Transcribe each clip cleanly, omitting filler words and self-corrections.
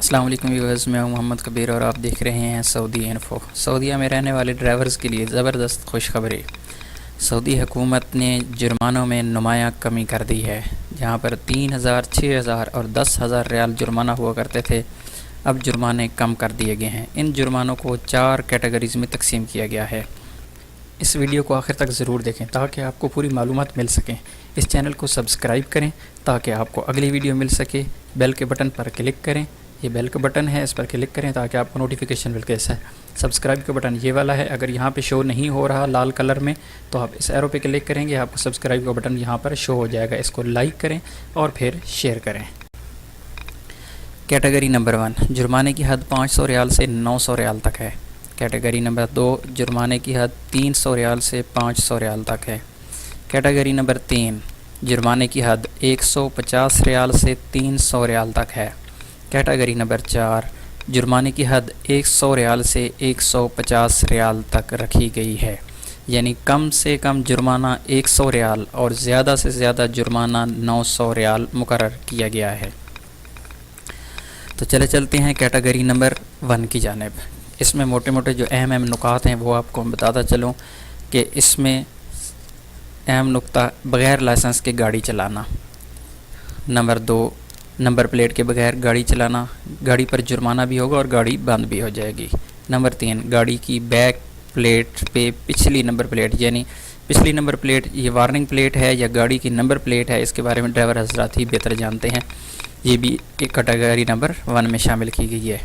السلام علیکم ویورز، میں ہوں محمد کبیر اور آپ دیکھ رہے ہیں سعودی انفو۔ سعودیہ میں رہنے والے ڈرائیورز کے لیے زبردست خوشخبری۔ سعودی حکومت نے جرمانوں میں نمایاں کمی کر دی ہے۔ جہاں پر 3,000، 6,000 اور 10,000 ریال جرمانہ ہوا کرتے تھے، اب جرمانے کم کر دیے گئے ہیں۔ ان جرمانوں کو 4 کیٹیگریز میں تقسیم کیا گیا ہے۔ اس ویڈیو کو آخر تک ضرور دیکھیں تاکہ آپ کو پوری معلومات مل سکیں۔ اس چینل کو سبسکرائب کریں تاکہ آپ کو اگلی ویڈیو مل سکے۔ بیل کے بٹن پر کلک کریں، یہ بیل کا بٹن ہے، اس پر کلک کریں تاکہ آپ کو نوٹیفیکیشن مل کے سبسکرائب کا بٹن یہ والا ہے، اگر یہاں پہ شو نہیں ہو رہا لال کلر میں تو آپ اس ایرو پہ کلک کریں گے، آپ کو سبسکرائب کا بٹن یہاں پر شو ہو جائے گا۔ اس کو لائک کریں اور پھر شیئر کریں۔ کیٹیگری نمبر 1، جرمانے کی حد 500 ریال سے 900 ریال تک ہے۔ کیٹیگری نمبر 2، جرمانے کی حد 300 ریال سے 500 ریال تک ہے۔ کیٹیگری نمبر 3، جرمانے کی حد 150 ریال سے 300 ریال تک ہے۔ کیٹیگری نمبر 4، جرمانے کی حد 100 ریال سے 150 ریال تک رکھی گئی ہے، یعنی کم سے کم جرمانہ 100 ریال اور زیادہ سے زیادہ جرمانہ 900 ریال مقرر کیا گیا ہے۔ تو چلتے ہیں کیٹیگری نمبر 1 کی جانب۔ اس میں موٹے موٹے جو اہم نکات ہیں وہ آپ کو بتاتا چلوں کہ اس میں اہم نقطہ بغیر لائسنس کے گاڑی چلانا۔ نمبر 2، نمبر پلیٹ کے بغیر گاڑی چلانا، گاڑی پر جرمانہ بھی ہوگا اور گاڑی بند بھی ہو جائے گی۔ نمبر 3، گاڑی کی بیک پلیٹ پہ پچھلی نمبر پلیٹ، یعنی پچھلی نمبر پلیٹ یہ وارننگ پلیٹ ہے یا گاڑی کی نمبر پلیٹ ہے، اس کے بارے میں ڈرائیور حضرات ہی بہتر جانتے ہیں، یہ بھی ایک کیٹیگری نمبر 1 میں شامل کی گئی ہے۔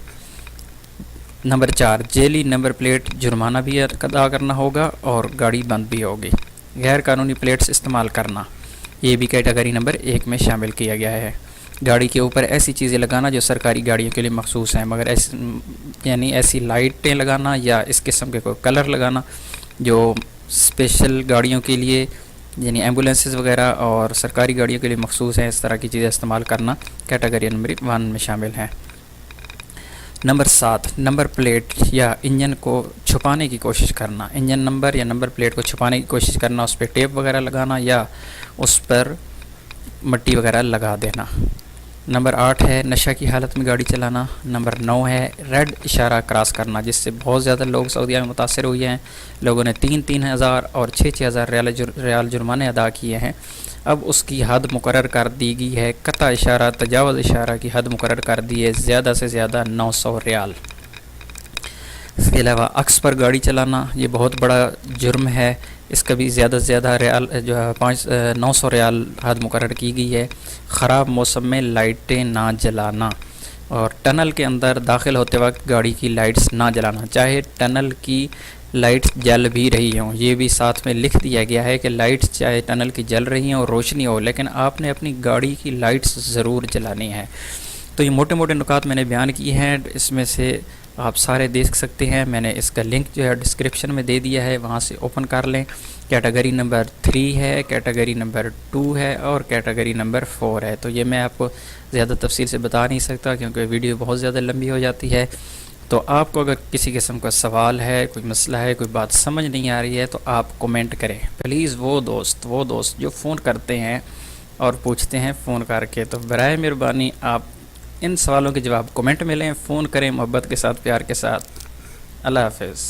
نمبر 4، ذیلی نمبر پلیٹ جرمانہ بھی ادا کرنا ہوگا اور گاڑی بند بھی ہوگی۔ غیر قانونی پلیٹس استعمال کرنا، یہ بھی کیٹیگری نمبر 1 میں شامل کیا گیا ہے۔ گاڑی کے اوپر ایسی چیزیں لگانا جو سرکاری گاڑیوں کے لیے مخصوص ہیں، مگر ایسی لائٹیں لگانا یا اس قسم کے کوئی کلر لگانا جو اسپیشل گاڑیوں کے لیے یعنی ایمبولینسز وغیرہ اور سرکاری گاڑیوں کے لیے مخصوص ہیں، اس طرح کی چیزیں استعمال کرنا کیٹیگری نمبر 1 میں شامل ہیں۔ نمبر 7، نمبر پلیٹ یا انجن کو چھپانے کی کوشش کرنا، انجن نمبر یا نمبر پلیٹ کو چھپانے کی کوشش کرنا، اس پہ ٹیپ وغیرہ لگانا یا اس پر مٹی وغیرہ لگا دینا۔ نمبر 8 ہے نشہ کی حالت میں گاڑی چلانا۔ نمبر 9 ہے ریڈ اشارہ کراس کرنا، جس سے بہت زیادہ لوگ سعودیہ میں متاثر ہوئے ہیں۔ لوگوں نے 3,000 اور 6,000 ریال جرمانے ادا کیے ہیں۔ اب اس کی حد مقرر کر دی گئی ہے، قطع اشارہ تجاوز اشارہ کی حد مقرر کر دی ہے، زیادہ سے زیادہ 900 ریال۔ اس کے علاوہ عکس پر گاڑی چلانا یہ بہت بڑا جرم ہے، اس کا بھی زیادہ سے زیادہ ریال جو ہے 900 ریال حد مقرر کی گئی ہے۔ خراب موسم میں لائٹیں نہ جلانا اور ٹنل کے اندر داخل ہوتے وقت گاڑی کی لائٹس نہ جلانا، چاہے ٹنل کی لائٹس جل بھی رہی ہوں، یہ بھی ساتھ میں لکھ دیا گیا ہے کہ لائٹس چاہے ٹنل کی جل رہی ہوں اور روشنی ہو، لیکن آپ نے اپنی گاڑی کی لائٹس ضرور جلانی ہے۔ تو یہ موٹے موٹے نکات میں نے بیان کی ہیں، اس میں سے آپ سارے دیکھ سکتے ہیں، میں نے اس کا لنک جو ہے ڈسکرپشن میں دے دیا ہے، وہاں سے اوپن کر لیں۔ کیٹیگری نمبر 3 ہے، کیٹیگری نمبر 2 ہے اور کیٹیگری نمبر 4 ہے۔ تو یہ میں آپ کو زیادہ تفصیل سے بتا نہیں سکتا کیونکہ ویڈیو بہت زیادہ لمبی ہو جاتی ہے۔ تو آپ کو اگر کسی قسم کا سوال ہے، کوئی مسئلہ ہے، کوئی بات سمجھ نہیں آ رہی ہے تو آپ کومنٹ کریں پلیز۔ وہ دوست جو فون کرتے ہیں اور پوچھتے ہیں فون کر کے، تو برائے مہربانی آپ ان سوالوں کے جواب کومنٹ میں لیں، فون کریں محبت کے ساتھ، پیار کے ساتھ۔ اللہ حافظ۔